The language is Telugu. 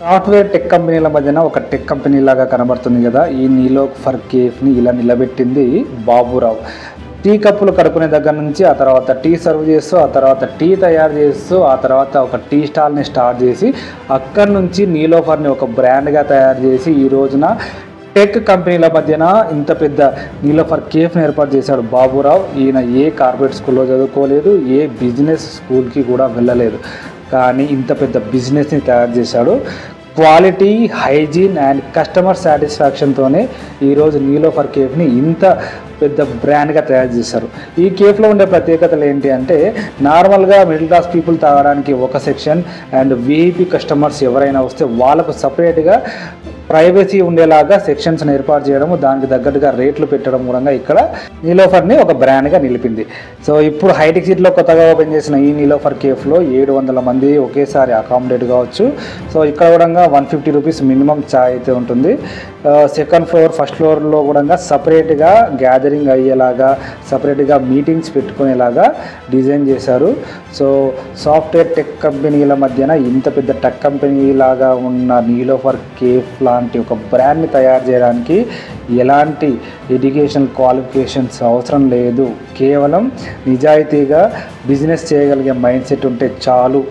సాఫ్ట్వేర్ టెక్ కంపెనీల మధ్యన ఒక టెక్ కంపెనీ లాగా కనబడుతుంది కదా. ఈ నీలోఫర్ కేఫ్ని ఇలా నిలబెట్టింది బాబురావు. టీ కప్పులు కడుక్కునే దగ్గర నుంచి, ఆ తర్వాత టీ సర్వ్ చేస్తూ, ఆ తర్వాత టీ తయారు చేస్తూ, ఆ తర్వాత ఒక టీ స్టాల్ని స్టార్ట్ చేసి అక్కడి నుంచి నీలోఫర్ని ఒక బ్రాండ్గా తయారు చేసి ఈ రోజున టెక్ కంపెనీల మధ్యన ఇంత పెద్ద నీలోఫర్ కేఫ్ని ఏర్పాటు చేశాడు బాబురావు. ఈయన ఏ కార్పొరేట్ స్కూల్లో చదువుకోలేదు, ఏ బిజినెస్ స్కూల్కి కూడా వెళ్ళలేదు, కానీ ఇంత పెద్ద బిజినెస్ని తయారు చేశాడు. క్వాలిటీ, హైజీన్ అండ్ కస్టమర్ సాటిస్ఫాక్షన్తోనే ఈరోజు నీలోఫర్ కేఫ్ని ఇంత పెద్ద బ్రాండ్గా తయారు చేశారు. ఈ కేఫ్లో ఉండే ప్రత్యేకతలు ఏంటి అంటే, నార్మల్గా మిడిల్ క్లాస్ పీపుల్ తాగడానికి ఒక సెక్షన్ అండ్ వీఐపీ కస్టమర్స్ ఎవరైనా వస్తే వాళ్ళకు సపరేట్గా ప్రైవసీ ఉండేలాగా సెక్షన్స్ని ఏర్పాటు చేయడము, దానికి తగ్గట్టుగా రేట్లు పెట్టడం మూలంగా ఇక్కడ నీలోఫర్ని ఒక బ్రాండ్గా నిలిపింది. సో ఇప్పుడు హైటెక్ సిటీలో కొత్తగా ఓపెన్ చేసిన ఈ నీలోఫర్ కేఫ్లో 700 మంది ఒకేసారి అకామిడేట్ కావచ్చు. సో ఇక్కడ కూడా 150 రూపీస్ మినిమం ఛాయ్ అయితే ఉంటుంది. సెకండ్ ఫ్లోర్, ఫస్ట్ ఫ్లోర్లో కూడా సపరేట్గా గ్యాదరింగ్ అయ్యేలాగా, సపరేట్గా మీటింగ్స్ పెట్టుకునేలాగా డిజైన్ చేశారు. సో సాఫ్ట్వేర్ టెక్ కంపెనీల మధ్యన ఇంత పెద్ద టెక్ కంపెనీ లాగా ఉన్న నీలోఫర్ కేఫ్ లాంటి ఒక బ్రాండ్ని తయారు చేయడానికి ఎలాంటి ఎడ్యుకేషనల్ క్వాలిఫికేషన్స్ అవసరం లేదు. కేవలం నిజాయితీగా బిజినెస్ చేయగలిగే మైండ్ సెట్ ఉంటే చాలు